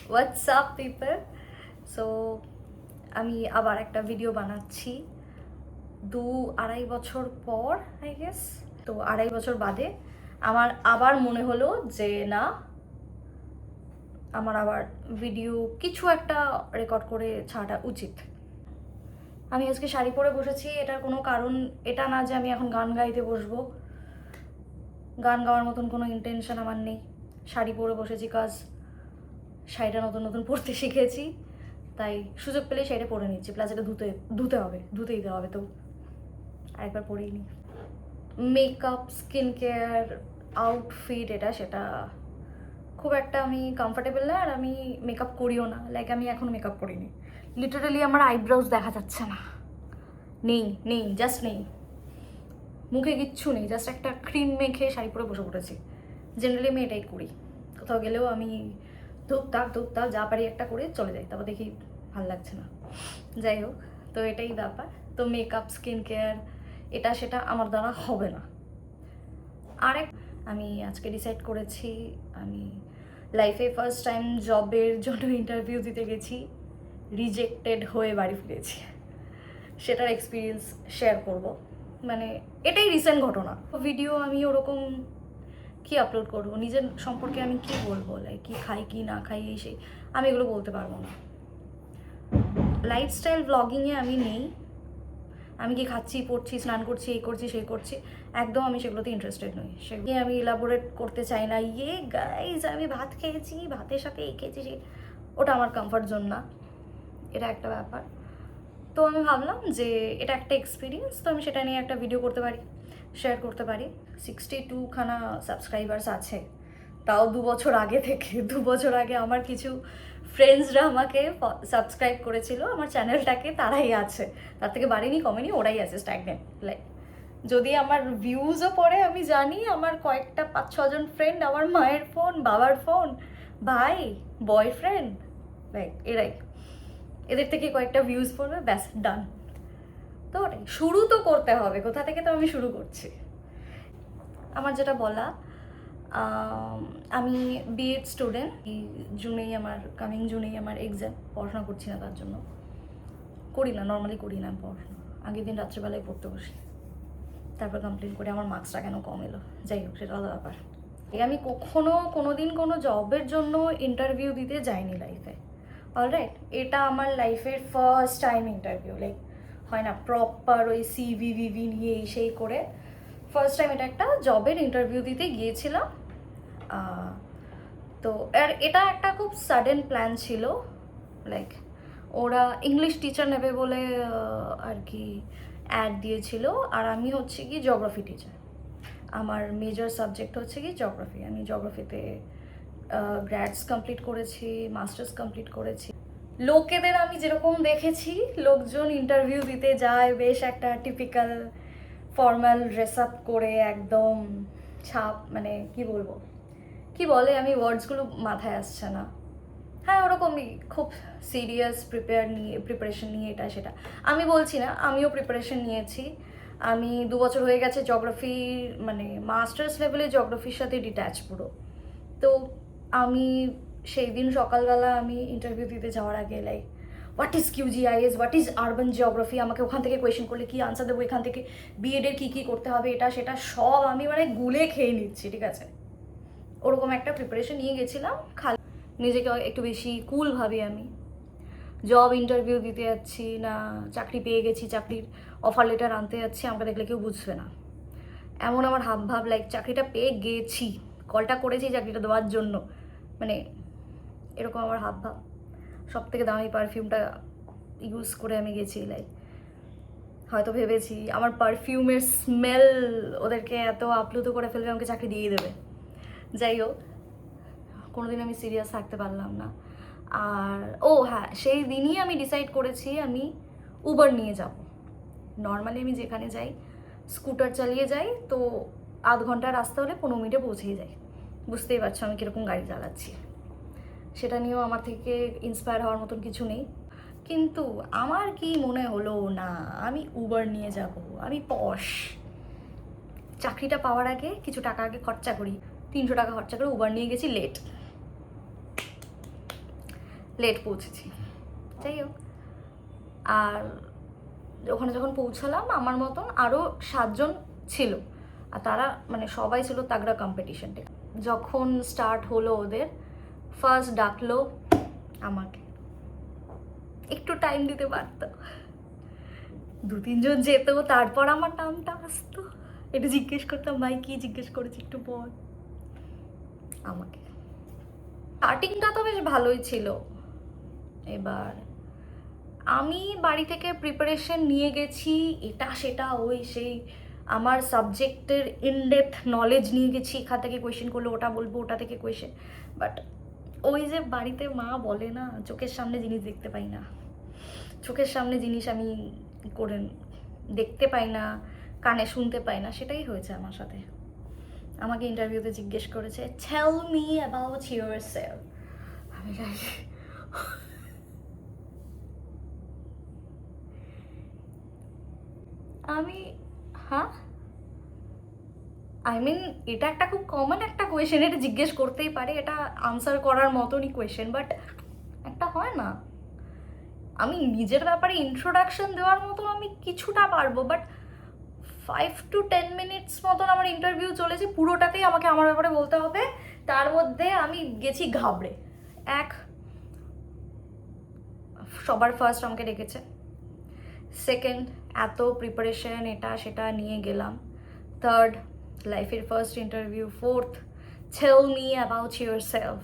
WhatsApp people. So আমি আবার একটা ভিডিও বানাচ্ছি 2-2.5 বছর পর, আই গেস। তো 2.5 বছর বাদে আমার আবার মনে হলো যে না, আমার আবার ভিডিও কিছু একটা রেকর্ড করে ছাড়া উচিত। আমি আজকে শাড়ি পরে বসেছি, এটার কোনো কারণ এটা না যে আমি এখন গান গাইতে বসবো। গান গাওয়ার মতন কোনো ইন্টেনশন আমার নেই। শাড়ি পরে বসেছি কাজ শাড়িটা নতুন নতুন পরতে শিখেছি, তাই সুযোগ পেলে শাড়িটা পরে নিচ্ছি। প্লাস এটা ধুতে দিতে হবে, তো আরেকবার পরেই নিই। মেকআপ, স্কিন কেয়ার, আউটফিট এটা সেটা খুব একটা আমি কমফর্টেবল না, আর আমি মেকআপ করিও না। লাইক আমি এখন মেকআপ করিনি, লিটারালি আমার আইব্রাউজ দেখা যাচ্ছে না, নেই জাস্ট নেই, মুখে কিচ্ছু নেই, জাস্ট একটা ক্রিম মেখে শাড়ি পরে বসে পড়েছি। জেনারেলি আমি এটাই করি, কোথাও গেলেও আমি ধূপ যা পারি একটা করে চলে যাই, তারপর দেখি ভালো লাগছে না। যাই হোক, তো এটাই ব্যাপার। তো মেকআপ, স্কিন কেয়ার এটা সেটা আমার দ্বারা হবে না। আমি আজকে ডিসাইড করেছি, আমি লাইফে ফার্স্ট টাইম জবের জন্য ইন্টারভিউ দিতে গেছি, রিজেক্টেড হয়ে বাড়ি ফিরেছি। সেটার এক্সপিরিয়েন্স শেয়ার করব। মানে এটাই রিসেন্ট ঘটনা। ভিডিও আমি ওরকম কি আপলোড করবো, নিজের সম্পর্কে আমি কি বলবো, লাইক কি খাই কি না খাই এই সেই, আমি এগুলো বলতে পারবো না। লাইফস্টাইল ব্লগিংয়ে আমি নেই। আমি কি খাচ্ছি, পড়ছি, স্নান করছি, এই করছি সেই করছি, একদম আমি সেগুলোতে ইন্টারেস্টেড নই। সেগুলো আমি ইলাবোরেট করতে চাই না। গাইজ আমি ভাত খেয়েছি, ভাতের সাথে এই খেয়েছি সেই, ওটা আমার কমফর্ট জোন না। এটা একটা ব্যাপার। তো আমি ভাবলাম যে এটা একটা এক্সপিরিয়েন্স, তো আমি সেটা নিয়ে একটা ভিডিও করতে পারি, শেয়ার করতে পারি। 62খানা সাবস্ক্রাইবার্স আছে, তাও 2 বছর আগে থেকে। 2 বছর আগে আমার কিছু ফ্রেন্ডসরা আমাকে সাবস্ক্রাইব করেছিল আমার চ্যানেলটাকে, তারাই আছে। তার থেকে বাড়েনি কমেনি, ওরাই আছে স্ট্যাগনেন্ট। লাইক যদি আমার ভিউজও পড়ে, আমি জানি আমার কয়েকটা 5-6জন ফ্রেন্ড, আমার মায়ের ফোন, বাবার ফোন, ভাই, বয়ফ্রেন্ড, লাইক এদের থেকে কয়েকটা ভিউজ পড়বে, ব্যাস ডান। তো ওটাই, শুরু তো করতে হবে, কোথা থেকে তো আমি শুরু করছি। আমার যেটা বলা, আমি বিএড স্টুডেন্ট। কামিং জুনেই আমার এক্সাম। পড়াশোনা করছি না, তার জন্য নর্মালি করি না পড়াশোনা। আগের দিন রাত্রেবেলায় পড়তে বসি, তারপর কমপ্লেন করে আমার মার্কসটা কেন কম এলো। যাই হোক, সেটা আলাদা ব্যাপার। আমি কোনোদিন কোনো জবের জন্য ইন্টারভিউ দিতে যাইনি লাইফে। অলরাইট, এটা আমার লাইফের ফার্স্ট টাইম ইন্টারভিউ। লাইক হয় না প্রপার ওই সিভি নিয়ে এই সেই করে, ফার্স্ট টাইম এটা একটা জবের ইন্টারভিউ দিতে গিয়েছিলাম। তো আর এটা একটা খুব সাডেন প্ল্যান ছিল। লাইক ওরা ইংলিশ টিচার নেবে বলে আর কি অ্যাড দিয়েছিল, আর আমি হচ্ছে কি জিওগ্রাফি টিচার। আমার মেজর সাবজেক্ট হচ্ছে কি জিওগ্রাফি। আমি জিওগ্রাফিতে গ্র্যাডস কমপ্লিট করেছি, মাস্টার্স কমপ্লিট করেছি। লোকেদের আমি যেরকম দেখেছি, লোকজন ইন্টারভিউ দিতে যায় বেশ একটা টিপিক্যাল ফর্মাল ড্রেস আপ করে, একদম ছাপ, মানে কি বলে আমি ওয়ার্ডসগুলো মাথায় আসছে না। হ্যাঁ, ওরকমই খুব সিরিয়াস প্রিপারেশন নিয়ে এটা সেটা। আমি বলছি না, আমিও প্রিপারেশন নিয়েছি। আমি 2 বছর হয়ে গেছে জিওগ্রাফি, মানে মাস্টার্স লেভেলে জিওগ্রাফির সাথে ডিট্যাচ পুরো। তো আমি সেই দিন সকালবেলা আমি ইন্টারভিউ দিতে যাওয়ার আগে like what is QGIS, what is urban geography, আমাকে ওখান থেকে কোয়েশ্চেন করলে কী আনসার দেবো, এখান থেকে বিএডের কী করতে হবে, এটা সেটা সব আমি মানে গুলে খেয়ে নিচ্ছি, ঠিক আছে। ওরকম একটা প্রিপারেশন নিয়ে গেছিলাম। খালি নিজেকে একটু বেশি কুল ভাবি আমি। জব ইন্টারভিউ দিতে যাচ্ছি না, চাকরি পেয়ে গেছি, চাকরির অফার লেটার আনতে যাচ্ছি, আমাকে দেখলে কেউ বুঝবে না, এমন আমার হাবভাব। লাইক চাকরিটা পেয়ে গেছি, কলটা করেছি চাকরিটা দেওয়ার জন্য, মানে এরকম আমার হাবভাব। সব থেকে দামি পারফিউমটা ইউজ করে আমি গেছি। লাইক হয়তো ভেবেছি আমার পারফিউমের স্মেল ওদেরকে এত আপ্লুত করে ফেলবে, আমাকে চাকরি দিয়ে দেবে। যাই হোক, কোনোদিন আমি সিরিয়াস থাকতে পারলাম না। আর হ্যাঁ, সেই দিনই আমি ডিসাইড করেছি আমি উবার নিয়ে যাব। নর্মালি আমি যেখানে যাই স্কুটার চালিয়ে যাই, তো আধ ঘন্টার রাস্তা হলে 15 মিনিটে পৌঁছেই যাই। বুঝতেই পারছো আমি কীরকম গাড়ি চালাচ্ছি। সেটা নিয়েও আমার থেকে ইন্সপায়ার হওয়ার মতন কিছু নেই। কিন্তু আমার কি মনে হলো না, আমি উবার নিয়ে যাব, আমি পশ। চাকরিটা পাওয়ার আগে কিছু টাকা আগে খরচা করি, 300 টাকা খরচা করে উবার নিয়ে গেছি, লেট। লেট পৌঁছেছি। যাই হোক, আর ওখানে যখন পৌঁছালাম আমার মতন আরও 7জন ছিল, আর তারা মানে সবাই ছিল তাগড়া কম্পিটিশনটা। যখন স্টার্ট হলো ওদের, ফার্স্ট ডাকলো আমাকে, একটু টাইম দিতে পারতো, 2-3 জন যেত, তারপর আমার নামটা আসতো, একটু জিজ্ঞেস করতাম ভাই কি জিজ্ঞেস করেছি একটু বল আমাকে। স্টার্টিংটা তো বেশ ভালোই ছিল। এবার আমি বাড়ি থেকে প্রিপারেশন নিয়ে গেছি, এটা সেটা ওই সেই আমার সাবজেক্টের ইনডেপথ নলেজ নিয়ে গেছি, এখান থেকে কোয়েশ্চেন করলে ওটা বলবো, ওটা থেকে কোয়েশ্চেন। বাট ওই যে বাড়িতে মা বলে না, চোখের সামনে জিনিস দেখতে পাই না, চোখের সামনে জিনিস আমি করে দেখতে পাই না, কানে শুনতে পাই না, সেটাই হয়েছে আমার সাথে। আমাকে ইন্টারভিউতে জিজ্ঞেস করেছে টেল মি অ্যাবাউট ইয়োরসেলফ। আমি আমি হ্যাঁ, আই মিন এটা একটা খুব কমন একটা কোয়েশ্চেন, এটা জিজ্ঞেস করতেই পারে, এটা আনসার করার মতনই কোয়েশ্চেন, বাট একটা হয় না, আমি নিজের ব্যাপারে ইন্ট্রোডাকশন দেওয়ার মতো আমি কিছুটা পারবো, বাট 5 to 10 মিনিটস মতন আমার ইন্টারভিউ চলেছে, পুরোটাতেই আমাকে আমার ব্যাপারে বলতে হবে। তার মধ্যে আমি গেছি ঘাবড়ে। সবার ফার্স্ট আমাকে ডেকেছে, সেকেন্ড এত প্রিপারেশন এটা সেটা নিয়ে গেলাম, থার্ড লাইফের first interview, fourth tell me about yourself.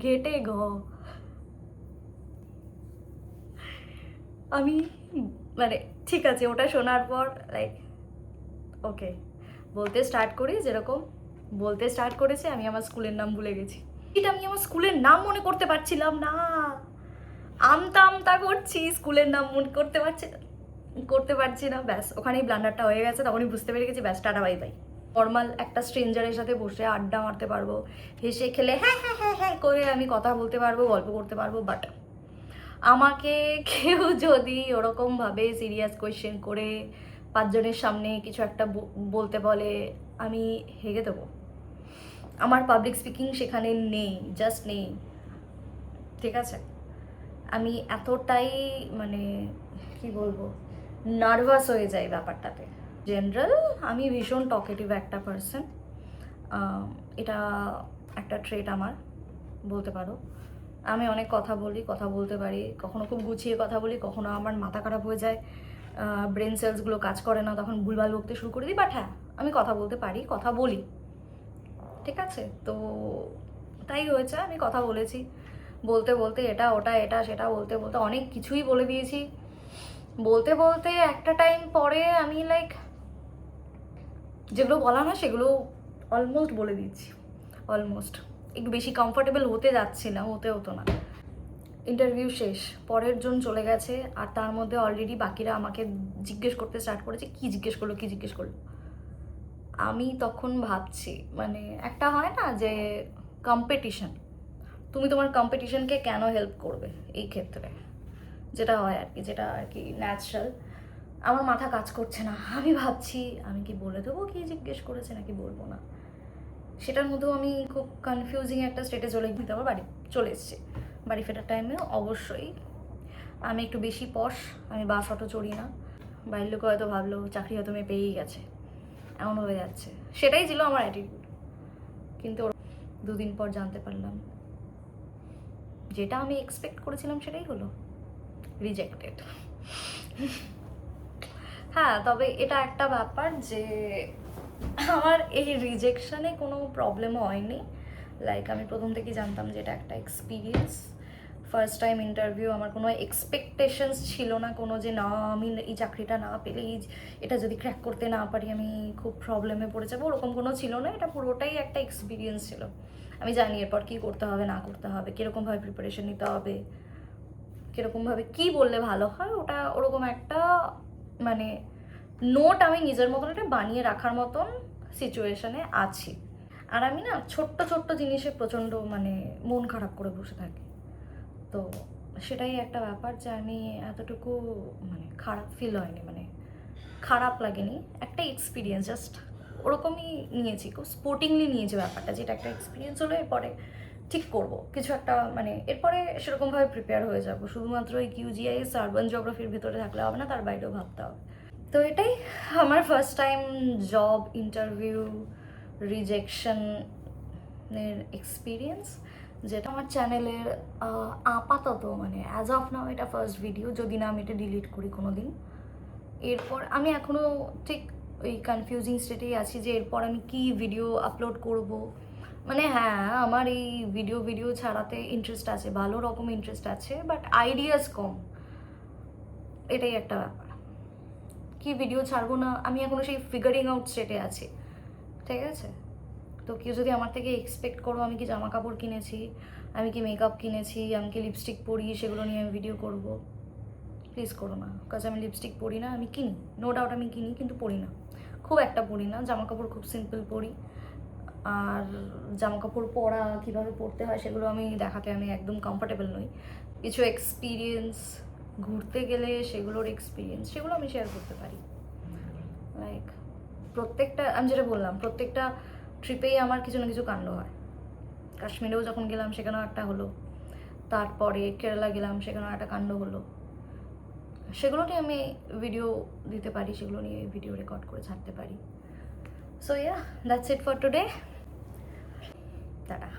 ঘেটে গ আমি মানে ঠিক আছে, ওটা শোনার পর লাইক ওকে বলতে স্টার্ট করি, যেরকম বলতে স্টার্ট করেছে আমি আমার স্কুলের নাম ভুলে গেছি। এটা আমি আমার স্কুলের নাম মনে করতে পারছিলাম না, আমতা আমতা করছি, স্কুলের নাম মনে করতে পারছি না, ব্যাস ওখানেই ব্লান্ডারটা হয়ে গেছে। তখনই বুঝতে পেরে গেছি ব্যাস টাটা বাই বাই। নর্মাল একটা স্ট্রেঞ্জারের সাথে বসে আড্ডা মারতে পারবো, হেসে খেলে হ্যাঁ হ্যাঁ হ্যাঁ হ্যাঁ করে আমি কথা বলতে পারবো, গল্প করতে পারবো, বাট আমাকে কেউ যদি ওরকমভাবে সিরিয়াস কোয়েশ্চেন করে 5 জনের সামনে কিছু একটা বলতে বলে, আমি হেগে দেবো। আমার পাবলিক স্পিকিং সেখানে নেই, জাস্ট নেই, ঠিক আছে। আমি এতটাই মানে কি বলবো, নার্ভাস হয়ে যাই ব্যাপারটাতে। জেনারেল আমি ভীষণ টকেটিভ একটা পার্সন, এটা একটা ট্রেট আমার বলতে পারো। আমি অনেক কথা বলি, কথা বলতে পারি, কখনো খুব গুছিয়ে কথা বলি, কখনো আমার মাথা খারাপ হয়ে যায়, ব্রেন সেলসগুলো কাজ করে না, তখন ভুলভাল বকতে শুরু করে দিই, বাট হ্যাঁ আমি কথা বলতে পারি, কথা বলি, ঠিক আছে। তো তাই হয়েছে, আমি কথা বলেছি, বলতে বলতে এটা ওটা এটা সেটা বলতে বলতে অনেক কিছুই বলে দিয়েছি। বলতে বলতে একটা টাইম পরে আমি লাইক যেগুলো বলা না সেগুলো অলমোস্ট বলে দিচ্ছি, অলমোস্ট একটু বেশি কমফোর্টেবল হতে যাচ্ছিলাম, হতো না। ইন্টারভিউ শেষ, পরের জন চলে গেছে, আর তার মধ্যে অলরেডি বাকিরা আমাকে জিজ্ঞেস করতে স্টার্ট করেছে কি জিজ্ঞেস করলো। আমি তখন ভাবছি, মানে একটা হয় না যে কম্পিটিশন, তুমি তোমার কম্পিটিশনকে কেন হেল্প করবে এই ক্ষেত্রে, যেটা হয় আর কি, যেটা আর কি ন্যাচারাল। আমার মাথা কাজ করছে না, আমি ভাবছি আমি কি বলে দেবো কি জিজ্ঞেস করেছে নাকি বলবো না। সেটার মধ্যেও আমি খুব কনফিউজিং একটা স্টেটে দিতে আমার বাড়ি চলে এসেছি। বাড়ি ফেরার টাইমে অবশ্যই আমি একটু বেশি পশ, আমি বাস অটো চড়ি না, বাড়ির লোক হয়তো ভাবলো চাকরি হয়তো মেয়ে পেয়েই গেছে, এমন হয়ে যাচ্ছে, সেটাই ছিল আমার অ্যাটিটিউড। কিন্তু 2 দিন পর জানতে পারলাম যেটা আমি এক্সপেক্ট করেছিলাম সেটাই হলো, রিজেক্টেড। হ্যাঁ, তবে এটা একটা ব্যাপার যে আমার এই রিজেকশনে কোনো প্রবলেমও হয়নি, লাইক আমি প্রথম থেকেই জানতাম যে এটা একটা এক্সপিরিয়েন্স, ফার্স্ট টাইম ইন্টারভিউ, আমার কোনো এক্সপেকটেশনস ছিল না কোনো যে না আমি এই চাকরিটা না পেলে এটা যদি ক্র্যাক করতে না পারি আমি খুব প্রবলেমে পড়ে যাবো, ওরকম কোনো ছিল না। এটা পুরোটাই একটা এক্সপিরিয়েন্স ছিল। আমি জানি এরপর কী করতে হবে না করতে হবে, কীরকমভাবে প্রিপারেশন নিতে হবে, কীরকমভাবে কী বললে ভালো হয়, ওটা ওরকম একটা মানে নোট আমি নিজের মতন একটা বানিয়ে রাখার মতন সিচুয়েশনে আছি। আর আমি না ছোট্ট ছোট্ট জিনিসে প্রচণ্ড মানে মন খারাপ করে বসে থাকি, তো সেটাই একটা ব্যাপার যে আমি এতটুকু মানে খারাপ ফিল হয়নি, মানে খারাপ লাগেনি, একটা এক্সপিরিয়েন্স, জাস্ট ওরকমই নিয়েছি, খুব স্পোর্টিংলি নিয়েছি ব্যাপারটা, যেটা একটা এক্সপিরিয়েন্স হলো, এরপরে ঠিক করব কিছু একটা, মানে এরপরে সেরকমভাবে প্রিপেয়ার হয়ে যাব। শুধুমাত্র এই কিউজিআইএস আরবান জিওগ্রাফির ভিতরে থাকলে হবে না, তার বাইরেও ভাবতে হবে। তো এটাই আমার ফার্স্ট টাইম জব ইন্টারভিউ রিজেকশনের এক্সপিরিয়েন্স, যেটা আমার চ্যানেলের আপাতত মানে অ্যাজ অফ নাও এটা ফার্স্ট ভিডিও, যদি না আমি এটা ডিলিট করি কোনো দিন। এরপর আমি এখনও ঠিক ওই কনফিউজিং স্টেটেই আছি যে এরপর আমি কি ভিডিও আপলোড করব। মানে হ্যাঁ, আমার এই ভিডিও ছাড়াতে ইন্টারেস্ট আছে, ভালো রকম ইন্টারেস্ট আছে, বাট আইডিয়াস কম, এটাই একটা ব্যাপার। কি ভিডিও ছাড়বো না আমি এখনও সেই ফিগারিং আউট স্টেটে আছি, ঠিক আছে? তো কেউ যদি আমার থেকে এক্সপেক্ট করো আমি কি জামা কাপড় কিনেছি, আমি কি মেকআপ কিনেছি, আমি কি লিপস্টিক পরি, সেগুলো নিয়ে আমি ভিডিও করব, প্লিজ করো না। বিকজ আমি লিপস্টিক পরি না, আমি কিনি, নো ডাউট আমি কিনি, কিন্তু পরি না, খুব একটা পরি না। জামা কাপড় খুব সিম্পল পরি, আর জামা কাপড় পরা কীভাবে পরতে হয় সেগুলো আমি দেখাতে আমি একদম কমফর্টেবল নই। কিছু এক্সপিরিয়েন্স ঘুরতে গেলে সেগুলোর এক্সপিরিয়েন্স, সেগুলো আমি শেয়ার করতে পারি। লাইক প্রত্যেকটা, আমি যেটা বললাম, প্রত্যেকটা ট্রিপেই আমার কিছু না কিছু কাণ্ড হয়। কাশ্মীরেও যখন গেলাম সেখানেও একটা হলো, তারপরে কেরালা গেলাম সেখানেও একটা কাণ্ড হলো। সেগুলো নিয়ে আমি ভিডিও দিতে পারি, সেগুলো নিয়ে ভিডিও রেকর্ড করে ছাড়তে পারি। So yeah, that's it for today. Tata.